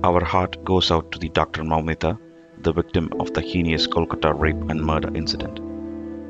Our heart goes out to the Dr. Maumita, the victim of the heinous Kolkata rape and murder incident.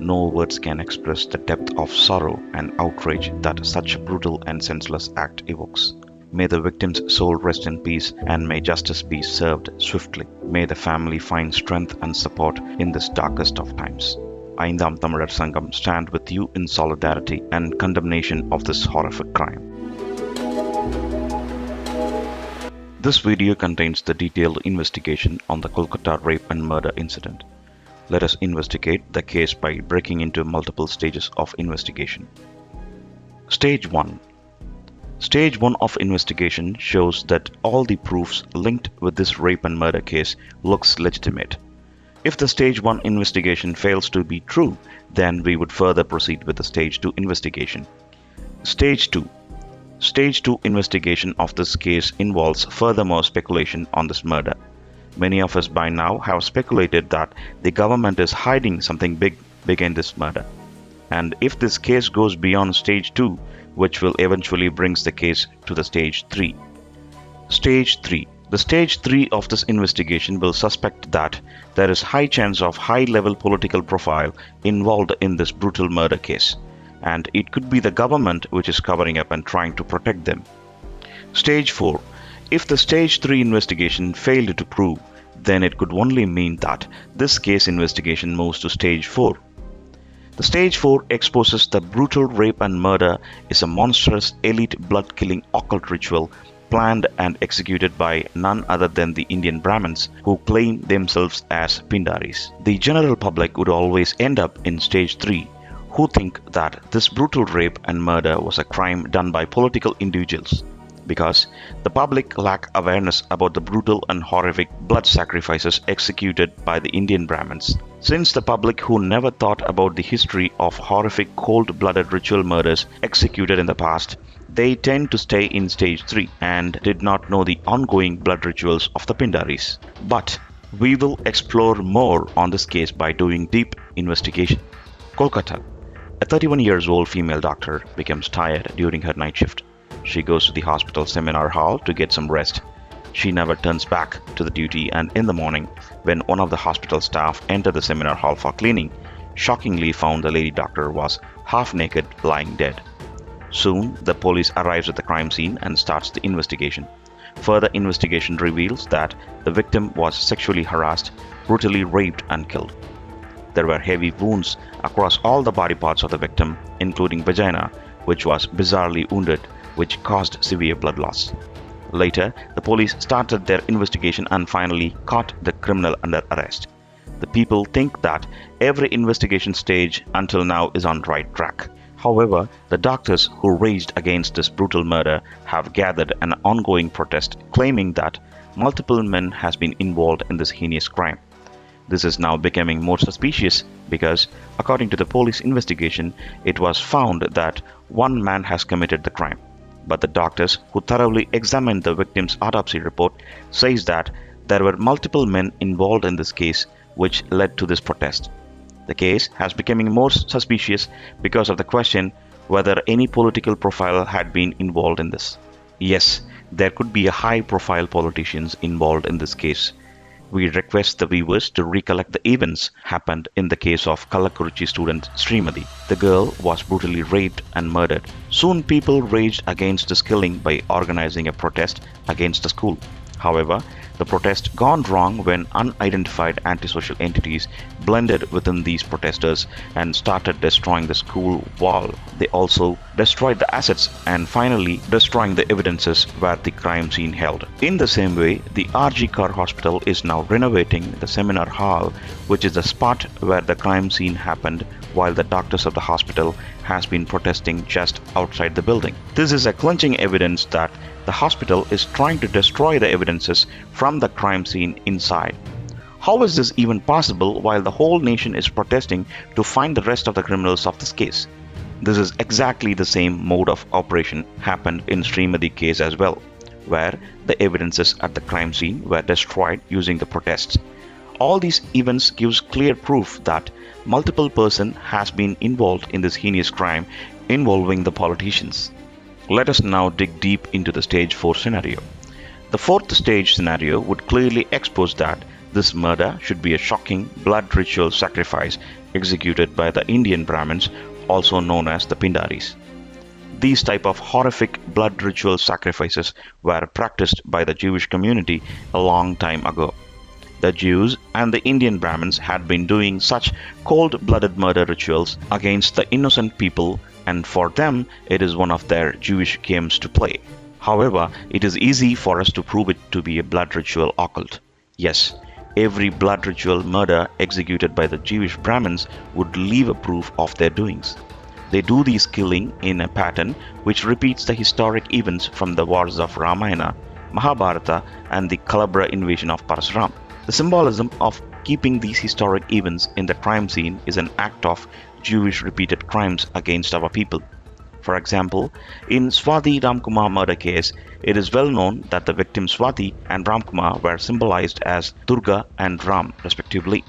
No words can express the depth of sorrow and outrage that such a brutal and senseless act evokes. May the victim's soul rest in peace and may justice be served swiftly. May the family find strength and support in this darkest of times. ஐந்தாம் தமிழர் சங்கம் stand with you in solidarity and condemnation of this horrific crime. This video contains the detailed investigation on the Kolkata rape and murder incident. Let us investigate the case by breaking into multiple stages of investigation. Stage 1. Stage 1 of investigation shows that all the proofs linked with this rape and murder case looks legitimate. If the Stage 1 investigation fails to be true, then we would further proceed with the Stage 2 investigation. Stage 2. Stage 2 investigation of this case involves furthermore speculation on this murder. Many of us by now have speculated that the government is hiding something big behind this murder. And if this case goes beyond Stage 2, which will eventually brings the case to the Stage 3. Stage 3. The Stage 3 of this investigation will suspect that there is high chance of high-level political profile involved in this brutal murder case, and it could be the government which is covering up and trying to protect them. Stage 4. If the Stage 3 investigation failed to prove, then it could only mean that this case investigation moves to Stage 4. The Stage 4 exposes the brutal rape and murder is a monstrous elite blood-killing occult ritual planned and executed by none other than the Indian Brahmins who claim themselves as Pindaris. The general public would always end up in Stage 3, who think that this brutal rape and murder was a crime done by political individuals, because the public lack awareness about the brutal and horrific blood sacrifices executed by the Indian Brahmins. Since the public who never thought about the history of horrific cold-blooded ritual murders executed in the past, they tend to stay in Stage 3 and did not know the ongoing blood rituals of the Pindaris. But we will explore more on this case by doing deep investigation. Kolkata. A 31-year-old female doctor becomes tired during her night shift. She goes to the hospital seminar hall to get some rest. She never turns back to the duty, and in the morning, when one of the hospital staff entered the seminar hall for cleaning, shockingly found the lady doctor was half naked, lying dead. Soon, the police arrives at the crime scene and starts the investigation. Further investigation reveals that the victim was sexually harassed, brutally raped and killed. There were heavy wounds across all the body parts of the victim, including vagina, which was bizarrely wounded, which caused severe blood loss. Later, the police started their investigation and finally caught the criminal under arrest. The people think that every investigation stage until now is on right track. However, the doctors who raged against this brutal murder have gathered an ongoing protest claiming that multiple men has been involved in this heinous crime. This is now becoming more suspicious because, according to the police investigation, it was found that one man has committed the crime. But the doctors who thoroughly examined the victim's autopsy report says that there were multiple men involved in this case, which led to this protest. The case has becoming more suspicious because of the question whether any political profile had been involved in this. Yes, there could be a high-profile politicians involved in this case. We request the viewers to recollect the events happened in the case of Kallakurichi student Srimati. The girl was brutally raped and murdered. Soon people raged against this killing by organizing a protest against the school. However, the protest gone wrong when unidentified antisocial entities blended within these protesters and started destroying the school wall. They also destroyed the assets and finally destroying the evidences where the crime scene held. In the same way, the RG Kar Hospital is now renovating the seminar hall, which is the spot where the crime scene happened, while the doctors of the hospital has been protesting just outside the building. This is a clinching evidence that the hospital is trying to destroy the evidences from the crime scene inside. How is this even possible while the whole nation is protesting to find the rest of the criminals of this case? This is exactly the same mode of operation happened in Srimati case as well, where the evidences at the crime scene were destroyed using the protests. All these events gives clear proof that multiple person has been involved in this heinous crime involving the politicians. Let us now dig deep into the Stage 4 scenario. The fourth stage scenario would clearly expose that this murder should be a shocking blood ritual sacrifice executed by the Indian Brahmins, also known as the Pindaris. These type of horrific blood ritual sacrifices were practiced by the Jewish community a long time ago. The Jews and the Indian Brahmins had been doing such cold-blooded murder rituals against the innocent people, and for them it is one of their Jewish games to play. However, it is easy for us to prove it to be a blood ritual occult. Yes, every blood ritual murder executed by the Jewish Brahmins would leave a proof of their doings. They do these killing in a pattern which repeats the historic events from the wars of Ramayana, Mahabharata, and the Kalabra invasion of Parasuram. The symbolism of keeping these historic events in the crime scene is an act of Jewish repeated crimes against our people. For example, in Swati Ramkumar murder case, it is well known that the victims Swati and Ramkumar were symbolized as Durga and Ram respectively.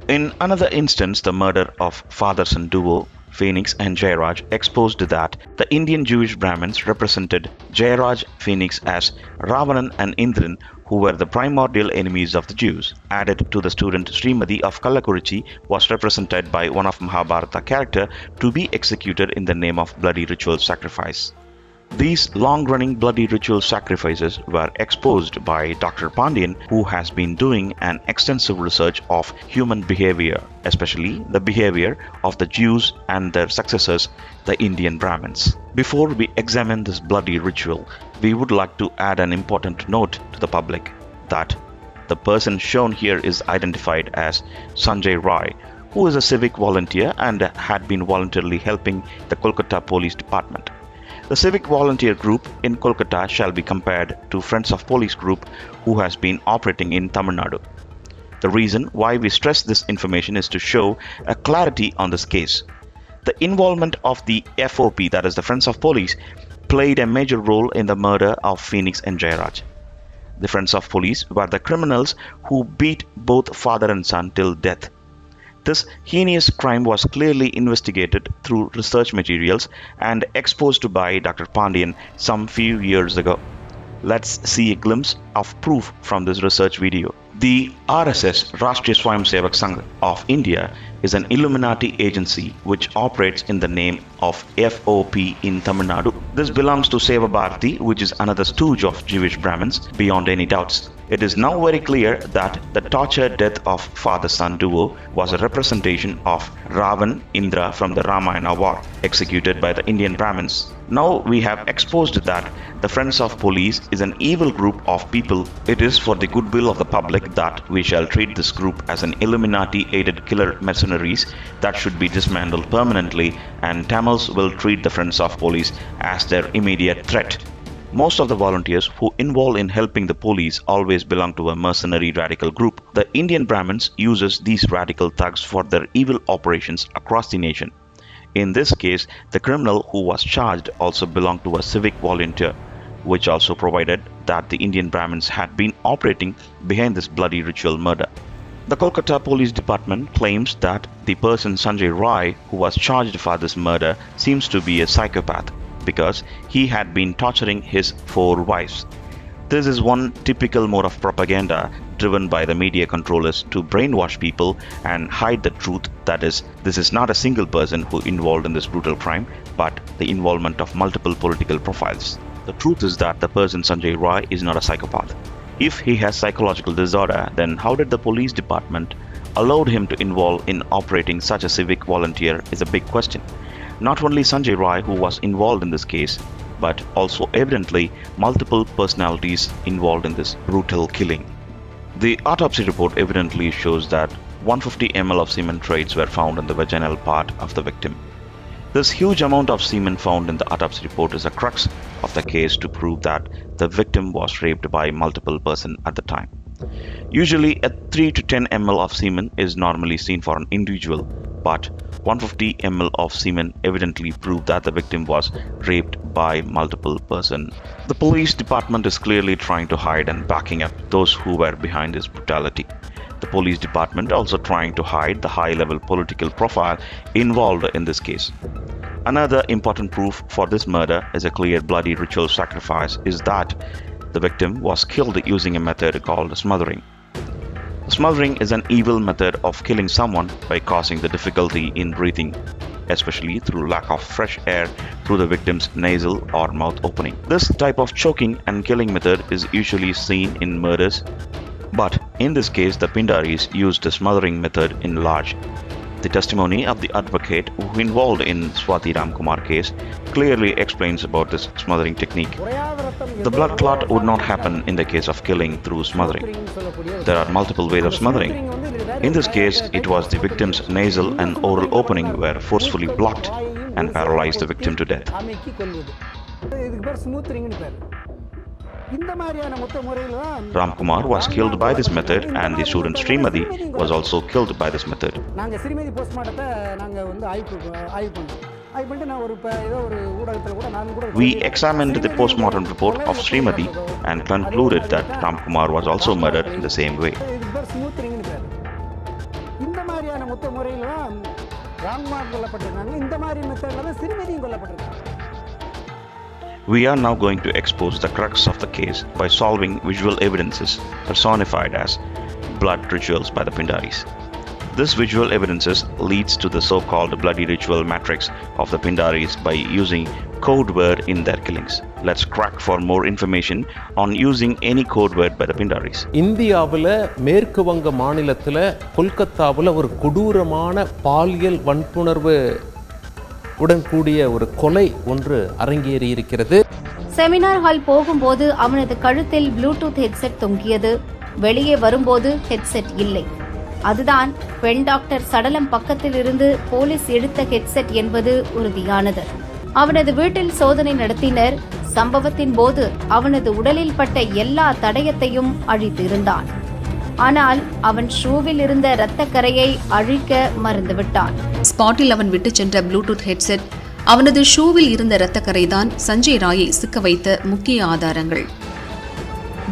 In another instance, the murder of father-son duo Phoenix and Jairaj exposed that the Indian Jewish Brahmins represented Jairaj Phoenix as Ravanan and Indran, who were the primordial enemies of the Jews. Added to the student Srimati of Kallakurichi was represented by one of Mahabharata character to be executed in the name of bloody ritual sacrifice. These long-running bloody ritual sacrifices were exposed by Dr. Pandian, who has been doing an extensive research of human behavior, especially the behavior of the Jews and their successors, the Indian Brahmins. Before we examine this bloody ritual, we would like to add an important note to the public that the person shown here is identified as Sanjay Rai, who is a civic volunteer and had been voluntarily helping the Kolkata Police Department. The civic volunteer group in Kolkata shall be compared to Friends of Police group who has been operating in Tamil Nadu. The reason why we stress this information is to show a clarity on this case. The involvement of the FOP, that is the Friends of Police, played a major role in the murder of Phoenix and Jairaj. The Friends of Police were the criminals who beat both father and son till death. This heinous crime was clearly investigated through research materials and exposed by Dr. Pandian some few years ago. Let's see a glimpse of proof from this research video. The RSS, Rashtriya Swayamsevak Sangh of India, is an Illuminati agency which operates in the name of FOP in Tamil Nadu. This belongs to Seva Bharati, which is another stooge of Jewish Brahmins, beyond any doubts. It is now very clear that the tortured death of father-son duo was a representation of Ravan Indra from the Ramayana war, executed by the Indian Brahmins. Now we have exposed that the Friends of Police is an evil group of people. It is for the goodwill of the public that we shall treat this group as an Illuminati-aided killer mercenaries that should be dismantled permanently, and Tamils will treat the Friends of Police as their immediate threat. Most of the volunteers who involve in helping the police always belong to a mercenary radical group. The Indian Brahmins uses these radical thugs for their evil operations across the nation. In this case, the criminal who was charged also belonged to a civic volunteer, which also provided that the Indian Brahmins had been operating behind this bloody ritual murder. The Kolkata Police Department claims that the person Sanjay Rai, who was charged for this murder, seems to be a psychopath because he had been torturing his 4 wives. This is one typical mode of propaganda driven by the media controllers to brainwash people and hide the truth, that is, this is not a single person who involved in this brutal crime, but the involvement of multiple political profiles. The truth is that the person Sanjay Rai is not a psychopath. If he has psychological disorder, then how did the police department allow him to involve in operating such a civic volunteer is a big question. Not only Sanjay Rai who was involved in this case, but also evidently multiple personalities involved in this brutal killing. The autopsy report evidently shows that 150 ml of semen traces were found in the vaginal part of the victim. This huge amount of semen found in the autopsy report is a crux of the case to prove that the victim was raped by multiple persons at the time. Usually a 3 to 10 ml of semen is normally seen for an individual, but 150 ml of semen evidently proved that the victim was raped by multiple persons. The police department is clearly trying to hide and backing up those who were behind this brutality. The police department also trying to hide the high-level political profile involved in this case. Another important proof for this murder is a clear bloody ritual sacrifice is that the victim was killed using a method called smothering. Smothering is an evil method of killing someone by causing the difficulty in breathing, especially through lack of fresh air through the victim's nasal or mouth opening. This type of choking and killing method is usually seen in murders, but in this case the Pindaris used the smothering method in large. The testimony of the advocate who involved in Swati Ramkumar case clearly explains about this smothering technique. The blood clot would not happen in the case of killing through smothering. There are multiple ways of smothering. In this case, it was the victim's nasal and oral opening were forcefully blocked and paralyzed the victim to death. Ramkumar was killed by this method and the student Srimati was also killed by this method. We examined the postmortem report of Srimati and concluded that Ramkumar was also murdered in the same way. We are now going to expose the crux of the case by solving visual evidences personified as blood rituals by the Pindaris. This visual evidences leads to the so-called bloody ritual matrix of the Pindaris by using code word in their killings. Let's crack for more information on using any code word by the Pindaris. இந்தியாவில் மேற்கு வங்க மாநிலத்தில் கொல்கத்தாவில் ஒரு கொடூரமான பாலியல் வன்புணர்வு உடன் கூடிய ஒரு கொலை ஒன்று அரங்கேறி இருக்கிறது. செமினார் ஹால் போகும்போது அவனது கழுத்தில் ப்ளூடூத் ஹெட்செட் தொங்கியது. வெளியே வரும்போது ஹெட்செட் இல்லை. அதுதான் பெண் டாக்டர் சடலம் பக்கத்தில் இருந்து போலீஸ் எடுத்த ஹெட்செட் என்பது உறுதியானது. அவனது வீட்டில் சோதனை நடத்தினர். சம்பவத்தின் போது அவனது உடலில் பட்ட எல்லா தடயத்தையும் அழித்திருந்தான். ஆனால் அவன் ஷூவில் இருந்த இரத்தக்கரையை அழிக்க மறந்துவிட்டான். ஸ்பாட்டில் அவன் விட்டு சென்ற ப்ளூடூத் ஹெட்செட், அவனது ஷூவில் இருந்த இரத்தக்கரை தான் சஞ்சய் ராயை சிக்க வைத்த முக்கிய ஆதாரங்கள்.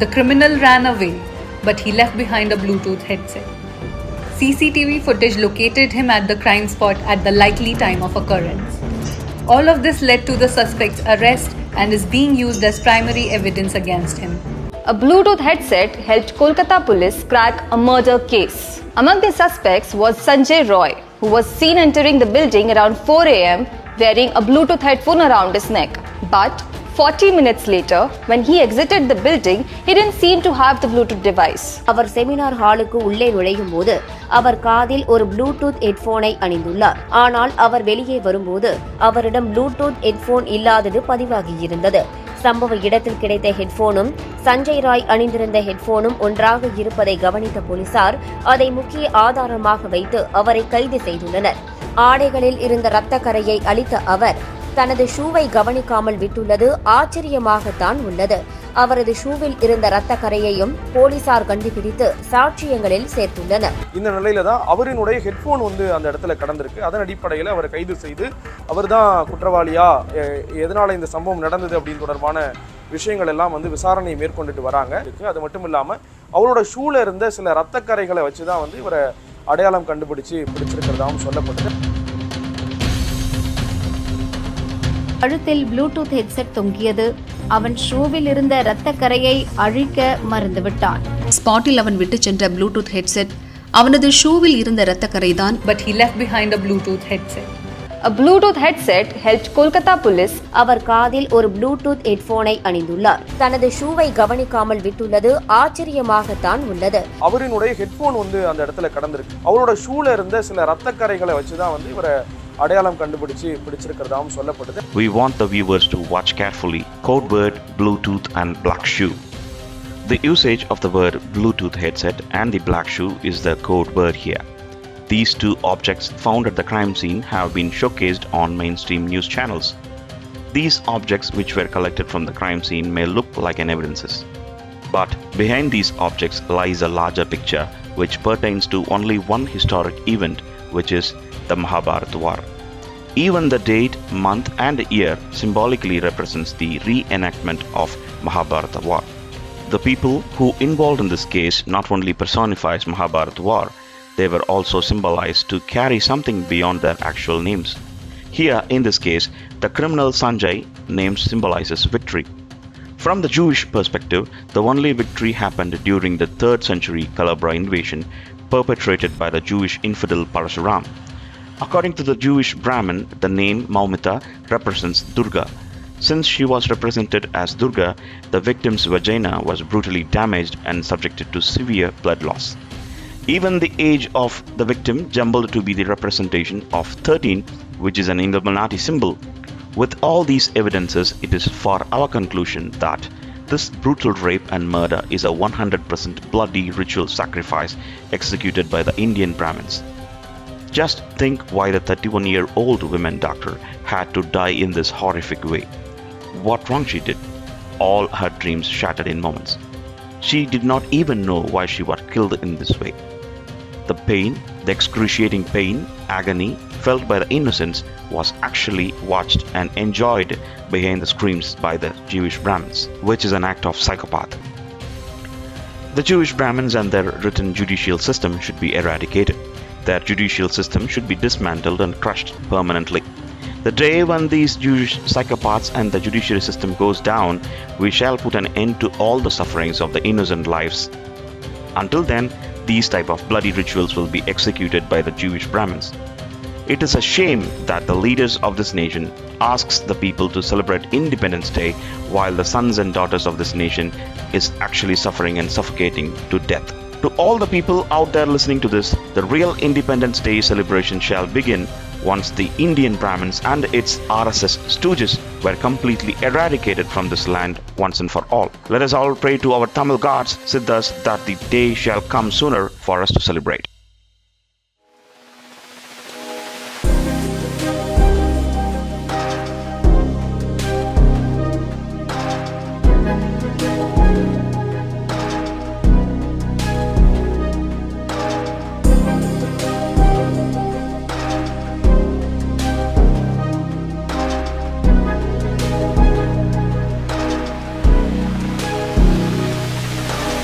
The criminal ran away, but he left behind a Bluetooth headset. CCTV footage located him at the crime spot at the likely time of occurrence. All of this led to the suspect's arrest and is being used as primary evidence against him. A Bluetooth headset helped Kolkata police crack a murder case. Among the suspects was Sanjay Roy, who was seen entering the building around 4 a.m. wearing a Bluetooth headphone around his neck. But 40 minutes later, when he exited the building, he didn't seem to have the Bluetooth device. அவர் seminar ஹாலுக்கு உள்ளே நுழையும் போது அவர் காதில் ஒரு Bluetooth ஹெட்போனை அணிந்துள்ளார். ஆனால் அவர் வெளியே வரும்போது அவரிடம் ப்ளூடூத் ஹெட்போன் இல்லாதது பதிவாகியிருந்தது. சம்பவ இடத்தில் கிடைத்த ஹெட்போனும் சஞ்சய் ராய் அணிந்திருந்த ஹெட்போனும் ஒன்றாக இருப்பதை கவனித்த போலீசார் அதை முக்கிய ஆதாரமாக வைத்து அவரை கைது செய்துள்ளனர். ஆடைகளில் இருந்த இரத்தக்கரையை அளித்த அவர் தனது ஷூவை கவனிக்காமல் விட்டுள்ளது ஆச்சரியமாகத்தான் உள்ளது. அவரது ஷூவில் இருந்த இரத்தக்கரையையும் போலீசார் கண்டுபிடித்து சாட்சியங்களில் சேர்த்துள்ளனர். இந்த நிலையில தான் அவரினுடைய ஹெட்போன் அந்த இடத்துல கடந்திருக்கு. அதன் அடிப்படையில் அவரை கைது செய்து அவர் தான் குற்றவாளியா, எதனால இந்த சம்பவம் நடந்தது அப்படின்னு தொடர்பான விஷயங்கள் எல்லாம் விசாரணை மேற்கொண்டுட்டு வராங்க. அது மட்டும் இல்லாம அவரோட ஷூல இருந்த சில இரத்தக்கரைகளை வச்சுதான் இவரை அடையாளம் கண்டுபிடிச்சு பிடிச்சிருக்கிறதாவும் சொல்லப்பட்டது. கழுத்தில் ப்ளூடூத் ஹெட்செட் தொங்கியது. அவன் ஷூவில் இருந்த இரத்தக்கரையை அழிக்க மறந்துவிட்டான். ஸ்பாட்டில் அவன் விட்டு சென்ற ப்ளூடூத் ஹெட்செட், அவனது ஷூவில் இருந்த இரத்தக்கரை தான். But he left behind a Bluetooth headset. A Bluetooth headset helped Kolkata police. அவர் காதில் ஒரு ப்ளூடூத் ஹெட்போனை அணிந்துள்ளார். தனது ஷூவை கவனிக்காமல் விட்டுள்ளது ஆச்சரியமாகத்தான் உள்ளது. அவரினுடைய ஹெட்போன் அந்த இடத்துல கடந்திருக்கு. அவரோட ஷூல இருந்த சில இரத்தக்கரைகளை வச்சுதான் இவரை அடையாளம் கண்டுபிடிச்சு பிடிச்சிருக்கிறதாவும் சொல்லப்படுது. We want the viewers to watch carefully code word Bluetooth and black shoe. The usage of the word Bluetooth headset and the black shoe is the code word here. These two objects found at the crime scene have been showcased on mainstream news channels. These objects which were collected from the crime scene may look like an evidences. But behind these objects lies a larger picture which pertains to only one historic event, which is the Mahabharata War. Even the date, month and year symbolically represents the reenactment of Mahabharata War. The people who involved in this case not only personifies Mahabharata War, they were also symbolized to carry something beyond their actual names. Here in this case, the criminal Sanjay name symbolizes victory. From the Jewish perspective, the only victory happened during the 3rd century Calabria invasion perpetrated by the Jewish infidel Parashuram. According to the Jewish Brahmin, the name Maumita represents Durga. Since she was represented as Durga, the victim's vagina was brutally damaged and subjected to severe blood loss. Even the age of the victim jumbled to be the representation of 13, which is an Illuminati symbol. With all these evidences, it is for our conclusion that this brutal rape and murder is a 100% bloody ritual sacrifice executed by the Indian Brahmins. Just think why the 31-year-old woman doctor had to die in this horrific way. What wrong she did? All her dreams shattered in moments. She did not even know why she was killed in this way. The pain, the excruciating pain, agony felt by the innocents was actually watched and enjoyed behind the screams by the Jewish Brahmins, which is an act of psychopath. The Jewish Brahmins and their written judicial system should be eradicated. Their judicial system should be dismantled and crushed permanently. The day when these Jewish psychopaths and the judiciary system goes down, we shall put an end to all the sufferings of the innocent lives. Until then, these type of bloody rituals will be executed by the Jewish Brahmins. It is a shame that the leaders of this nation asks the people to celebrate Independence Day while the sons and daughters of this nation is actually suffering and suffocating to death. To all the people out there listening to this, the real Independence Day celebration shall begin once the Indian Brahmins and its RSS stooges were completely eradicated from this land once and for all. Let us all pray to our Tamil gods, Siddhas, that the day shall come sooner for us to celebrate.